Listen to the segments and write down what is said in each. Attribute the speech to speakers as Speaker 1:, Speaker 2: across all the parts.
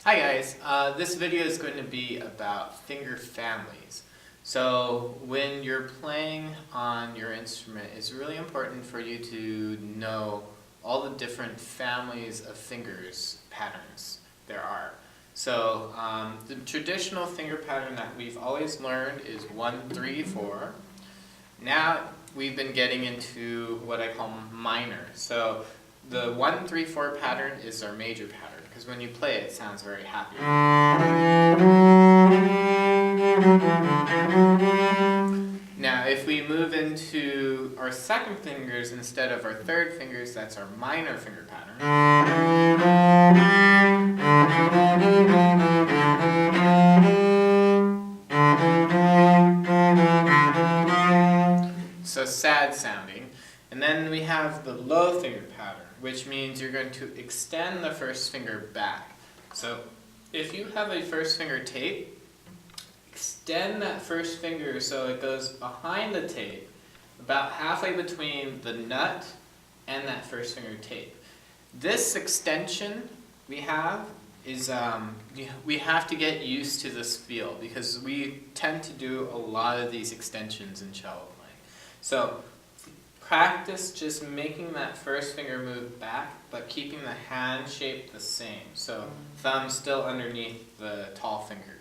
Speaker 1: Hi guys, this video is going to be about finger families. So when you're playing on your instrument, it's really important for you to know all the different families of fingers patterns there are. So the traditional finger pattern that we've always learned is 1, 3, 4. Now we've been getting into what I call minor. So the 1, 3, 4 pattern is our major pattern, because when you play it, it sounds very happy. Now if we move into our second fingers instead of our third fingers, that's our minor finger pattern. So sad sounding. And then we have the low finger pattern, which means you're going to extend the first finger back. So if you have a first finger tape, extend that first finger so it goes behind the tape, about halfway between the nut and that first finger tape. This extension we have is, we have to get used to this feel because we tend to do a lot of these extensions in cello playing. So practice just making that first finger move back, but keeping the hand shape the same. So thumb still underneath the tall finger.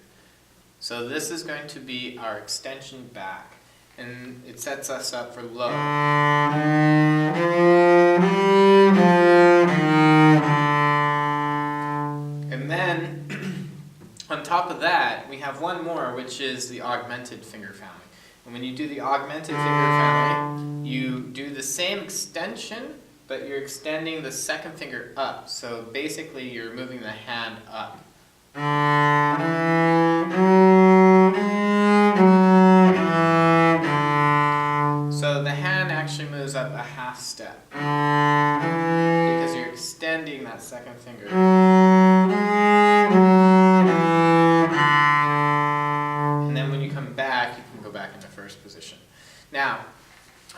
Speaker 1: So this is going to be our extension back, and it sets us up for low. And then on top of that, we have one more, which is the augmented finger family. And when you do the augmented finger family, you do the same extension, but you're extending the second finger up. So basically you're moving the hand up. So the hand actually moves up a half step because you're extending that second finger. And then when you come back, you can go back into first position. Now,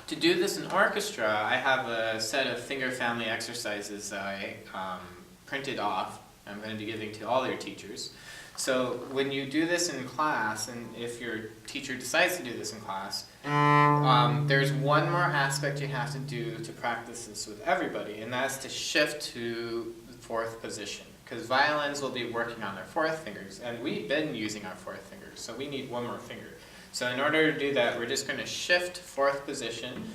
Speaker 1: to do this in orchestra, I have a set of finger family exercises that I printed off. I'm going to be giving to all your teachers. So when you do this in class, and if your teacher decides to do this in class, there's one more aspect you have to do to practice this with everybody, and that's to shift to the fourth position. Because violins will be working on their fourth fingers, and we've been using our fourth fingers, so we need one more finger. So in order to do that, we're just going to shift fourth position.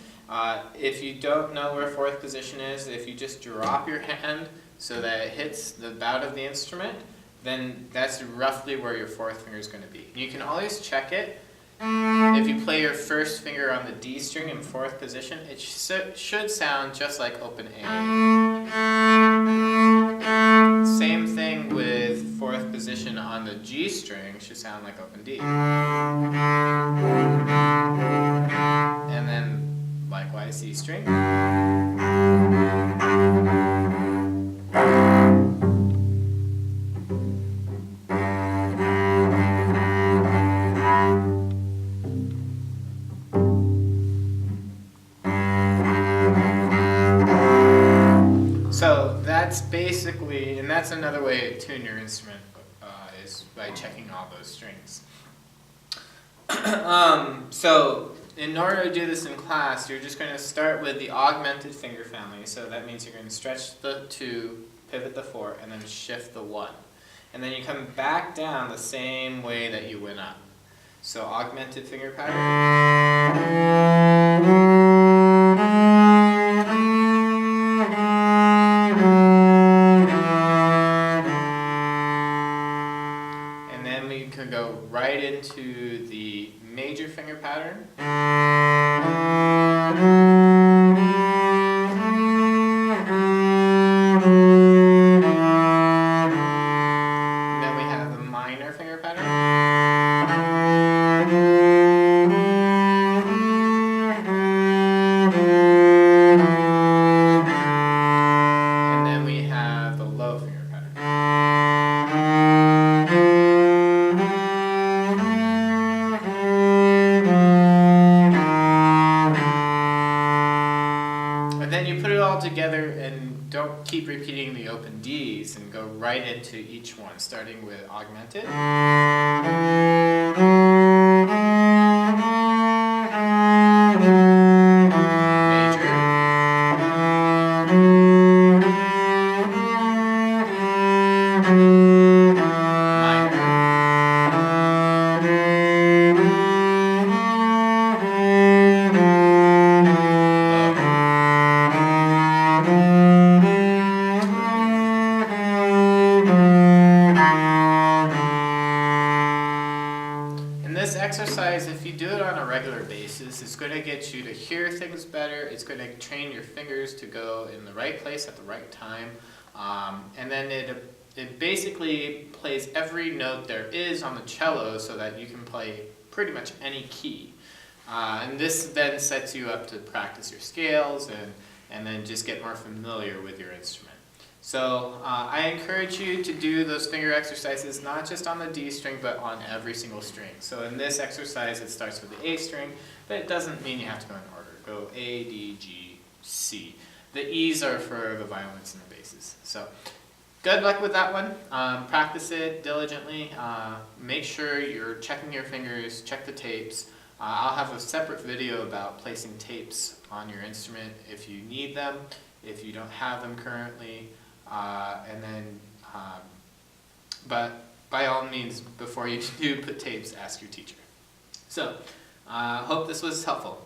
Speaker 1: If you don't know where fourth position is, if you just drop your hand so that it hits the bout of the instrument, then that's roughly where your fourth finger is going to be. You can always check it. If you play your first finger on the D string in fourth position, it should sound just like open A. Same thing with fourth position on the G string, should sound like open D. And then likewise C string. So that's basically, and that's another way to tune your instrument, is by checking all those strings. So in order to do this in class, you're just going to start with the augmented finger family. So that means you're going to stretch the 2, pivot the 4, and then shift the 1. And then you come back down the same way that you went up. So augmented finger pattern. We could go right into the major finger pattern. And then we have the minor finger pattern. And then we have the low finger pattern. Then you put it all together and don't keep repeating the open Ds and go right into each one, starting with augmented. This exercise, if you do it on a regular basis, is going to get you to hear things better. It's going to train your fingers to go in the right place at the right time. And then it basically plays every note there is on the cello so that you can play pretty much any key. And this then sets you up to practice your scales and then just get more familiar with your instrument. So I encourage you to do those finger exercises not just on the D string but on every single string. So in this exercise it starts with the A string, but it doesn't mean you have to go in order. Go A, D, G, C. The E's are for the violins and the basses. So good luck with that one. Practice it diligently. Make sure you're checking your fingers, check the tapes. I'll have a separate video about placing tapes on your instrument if you need them, if you don't have them currently. But by all means, before you do put tapes, ask your teacher. So, hope this was helpful.